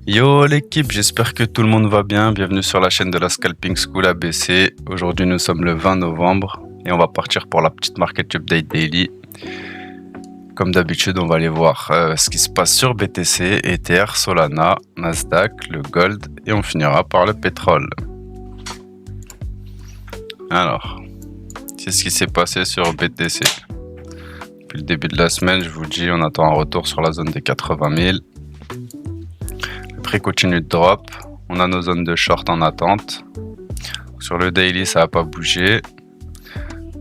Yo l'équipe, j'espère que tout le monde va bien. Bienvenue sur la chaîne de la Scalping School ABC. Aujourd'hui nous sommes le 20 novembre et on va partir pour la petite Market Update Daily. Comme d'habitude, on va aller voir ce qui se passe sur BTC, Ether, Solana, Nasdaq, le Gold et on finira par le pétrole. Alors, c'est ce qui s'est passé sur BTC. Depuis le début de la semaine, je vous dis, on attend un retour sur la zone des 80 000. Le prix continue de drop. On a nos zones de short en attente. Sur le daily, ça n'a pas bougé.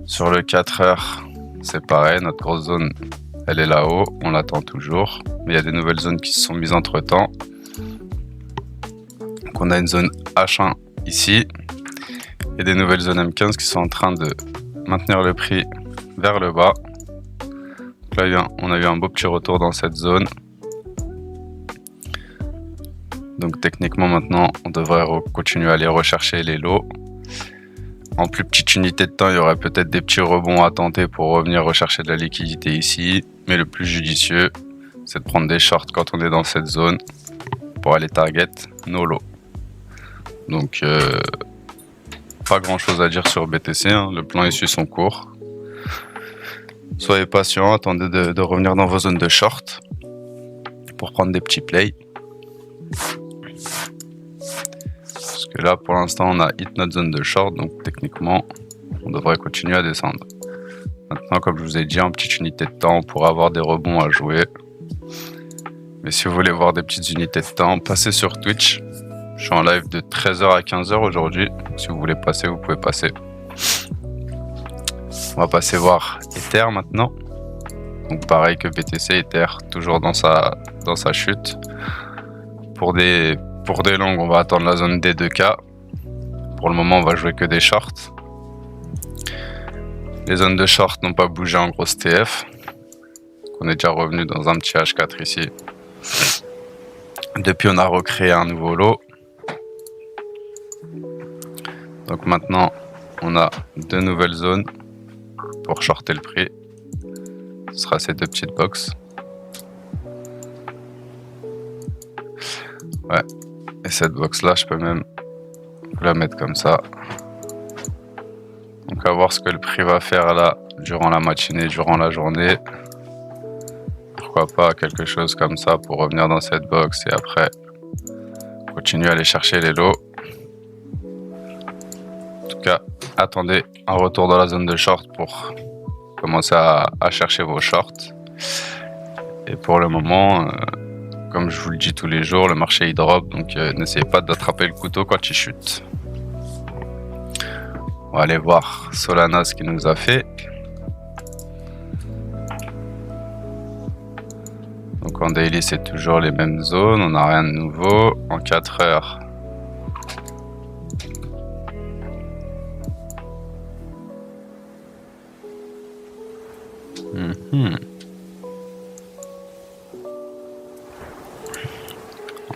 Sur le 4 heures, c'est pareil. Notre grosse zone, elle est là-haut. On l'attend toujours. Mais il y a des nouvelles zones qui se sont mises entre temps. Donc on a une zone H1 ici. Et des nouvelles zones M15 qui sont en train de maintenir le prix vers le bas. Donc là, on a eu un beau petit retour dans cette zone. Donc techniquement maintenant, on devrait continuer à aller rechercher les lots. En plus petite unité de temps, il y aurait peut-être des petits rebonds à tenter pour revenir rechercher de la liquidité ici. Mais le plus judicieux, c'est de prendre des shorts quand on est dans cette zone pour aller target nos lots. Donc pas grand chose à dire sur BTC, hein. Le plan suit son cours. Soyez patient, attendez de revenir dans vos zones de short pour prendre des petits plays. Parce que là pour l'instant on a hit notre zone de short, donc techniquement on devrait continuer à descendre. Maintenant, comme je vous ai dit, en petite unité de temps, on pourra avoir des rebonds à jouer. Mais si vous voulez voir des petites unités de temps, passez sur Twitch. Je suis en live de 13h à 15h aujourd'hui. Si vous voulez passer, vous pouvez passer. On va passer voir Ether maintenant. Donc pareil que BTC, Ether toujours dans sa chute. Pour des longues, on va attendre la zone des 2K. Pour le moment, on va jouer que des shorts. Les zones de short n'ont pas bougé en grosse TF. On est déjà revenu dans un petit H4 ici. Depuis, on a recréé un nouveau lot. Donc maintenant, on a deux nouvelles zones pour shorter le prix. Ce sera ces deux petites box. Ouais. Et cette box là, je peux même la mettre comme ça. Donc à voir ce que le prix va faire là durant la matinée, durant la journée. Pourquoi pas quelque chose comme ça pour revenir dans cette box et après continuer à aller chercher les lots. En tout cas, attendez un retour dans la zone de short pour commencer à chercher vos shorts. Et pour le moment, comme je vous le dis tous les jours, le marché il drop, donc n'essayez pas d'attraper le couteau quand il chute. On va aller voir Solana ce qu'il nous a fait. Donc en daily c'est toujours les mêmes zones, on n'a rien de nouveau. En 4 heures.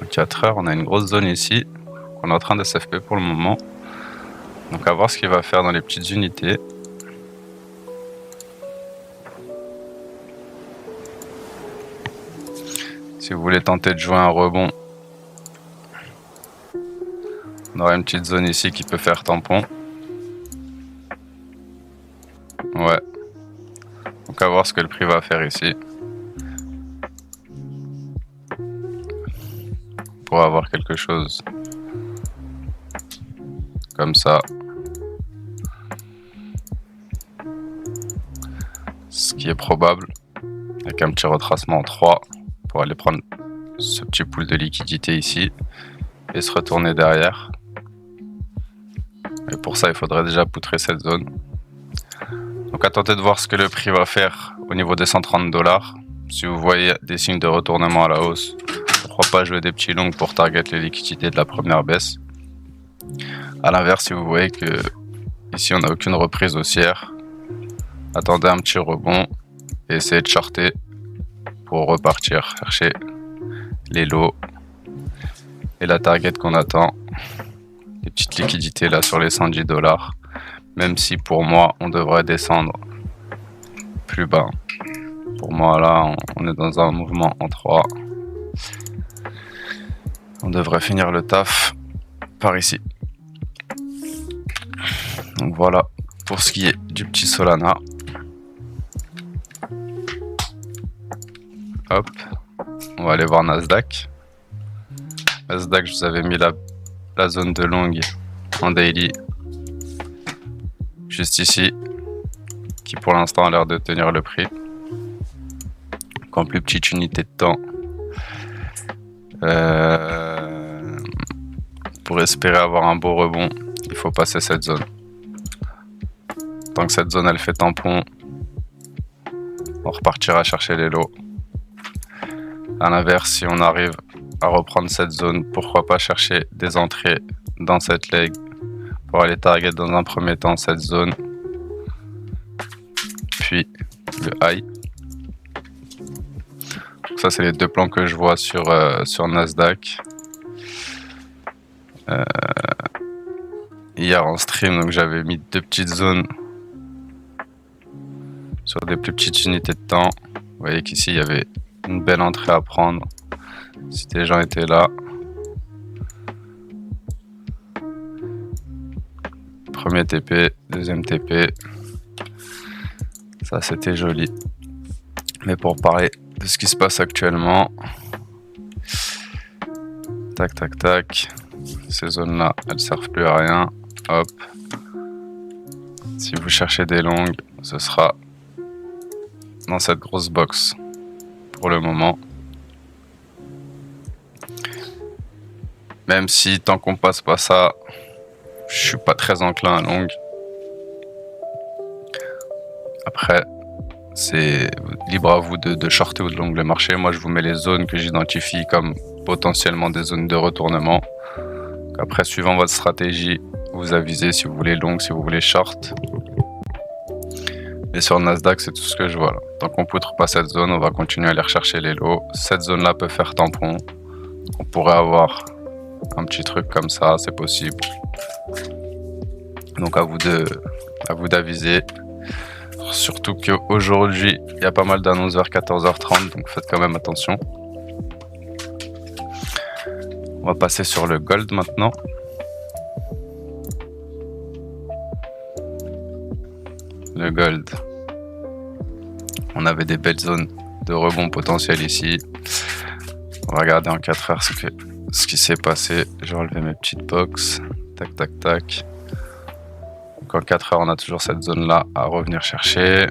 En 4 heures, on a une grosse zone ici. On est en train de SFP pour le moment. Donc à voir ce qu'il va faire dans les petites unités. Si vous voulez tenter de jouer un rebond, on aura une petite zone ici qui peut faire tampon. Ouais. Donc à voir ce que le prix va faire ici. Pour avoir quelque chose comme ça. Ce qui est probable, avec un petit retracement en 3 pour aller prendre ce petit pool de liquidité ici et se retourner derrière. Et pour ça, il faudrait déjà poutrer cette zone. Donc attendez de voir ce que le prix va faire au niveau des 130 $. Si vous voyez des signes de retournement à la hausse, pourquoi pas jouer des petits longs pour target les liquidités de la première baisse. A l'inverse, si vous voyez que ici on n'a aucune reprise haussière, attendez un petit rebond et essayez de shorter pour repartir chercher les lots et la target qu'on attend. Les petites liquidités là sur les 110 $. Même si pour moi on devrait descendre plus bas. Pour moi là on est dans un mouvement en 3. On devrait finir le taf par ici. Donc voilà pour ce qui est du petit Solana. Hop, on va aller voir Nasdaq. Nasdaq, je vous avais mis la zone de long en daily, juste ici, qui pour l'instant a l'air de tenir le prix. En plus petite unité de temps, pour espérer avoir un beau rebond, il faut passer cette zone. Tant que cette zone elle fait tampon, on repartira chercher les lots. À l'inverse, si on arrive à reprendre cette zone, pourquoi pas chercher des entrées dans cette leg pour aller target dans un premier temps cette zone, puis le high. Donc ça c'est les deux plans que je vois sur Nasdaq. Hier en stream, donc j'avais mis deux petites zones sur des plus petites unités de temps. Vous voyez qu'ici il y avait une belle entrée à prendre si les gens étaient là. Premier TP, deuxième TP, ça c'était joli. Mais pour parler de ce qui se passe actuellement, tac tac tac, ces zones là elles servent plus à rien. Hop, si vous cherchez des longues, ce sera dans cette grosse box pour le moment. Même si tant qu'on passe pas ça, je suis pas très enclin à longue. Après, c'est libre à vous de shorter ou de long le marché. Moi, je vous mets les zones que j'identifie comme potentiellement des zones de retournement. Après, suivant votre stratégie, vous avisez si vous voulez long, si vous voulez short. Et sur Nasdaq, c'est tout ce que je vois là. Tant qu'on poutre pas cette zone, on va continuer à aller rechercher les lots. Cette zone-là peut faire tampon. On pourrait avoir un petit truc comme ça, c'est possible. Donc à vous d'aviser. Surtout qu'aujourd'hui, il y a pas mal d'annonces vers 14h30, donc faites quand même attention. On va passer sur le gold maintenant. Le gold. On avait des belles zones de rebond potentiel ici. On va regarder en 4 heures ce qui s'est passé. Je vais enlever mes petites box. Tac, tac, tac. Donc en 4 heures, on a toujours cette zone-là à revenir chercher.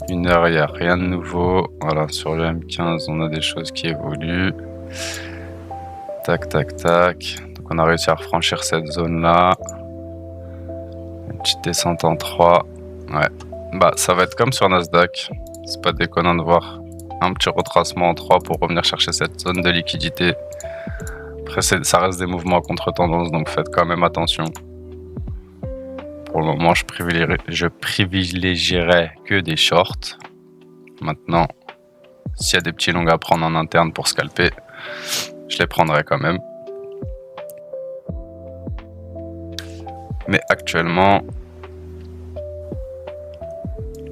Une heure, il n'y a rien de nouveau. Voilà, sur le M15, on a des choses qui évoluent. Tac, tac, tac. Donc on a réussi à refranchir cette zone-là. Une petite descente en 3. Ouais. Bah, ça va être comme sur Nasdaq. C'est pas déconnant de voir un petit retracement en 3 pour revenir chercher cette zone de liquidité. Après, ça reste des mouvements à contre-tendance, donc faites quand même attention. Pour le moment, je privilégierais que des shorts. Maintenant, s'il y a des petits longs à prendre en interne pour scalper, je les prendrai quand même. Mais actuellement,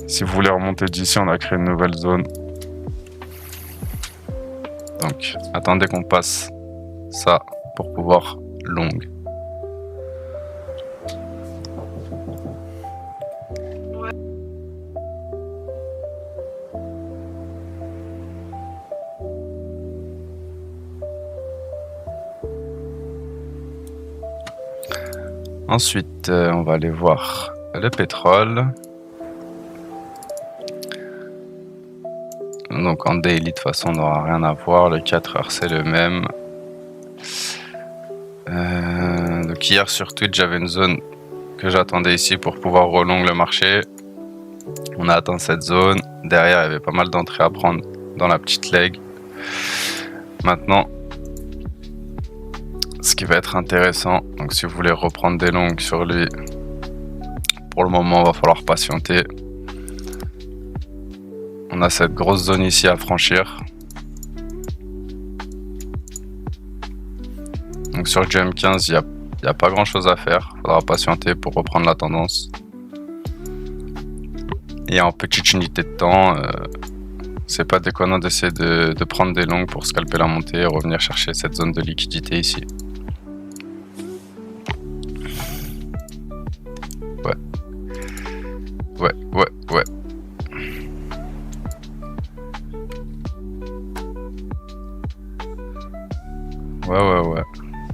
si vous voulez remonter d'ici, on a créé une nouvelle zone. Donc, attendez qu'on passe ça pour pouvoir long. Ensuite, on va aller voir le pétrole. Donc en daily, de toute façon, on n'aura rien à voir. Le 4 heures, c'est le même. Donc hier sur Twitch, j'avais une zone que j'attendais ici pour pouvoir relong le marché. On a atteint cette zone. Derrière, il y avait pas mal d'entrées à prendre dans la petite leg. Maintenant, ce qui va être intéressant, donc si vous voulez reprendre des longues sur lui, pour le moment, il va falloir patienter. On a cette grosse zone ici à franchir. Donc sur le GM15, il n'y a pas grand chose à faire. Il faudra patienter pour reprendre la tendance. Et en petite unité de temps, C'est pas déconnant d'essayer de prendre des longues pour scalper la montée et revenir chercher cette zone de liquidité ici. Ouais. Ouais. Ouais.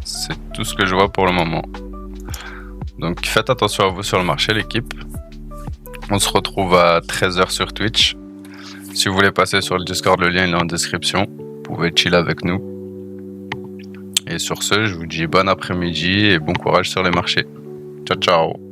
C'est tout ce que je vois pour le moment. Donc faites attention à vous sur le marché, l'équipe. On se retrouve à 13h sur Twitch. Si vous voulez passer sur le Discord, le lien il est en description. Vous pouvez chill avec nous. Et sur ce, je vous dis bon après-midi et bon courage sur les marchés. Ciao, ciao.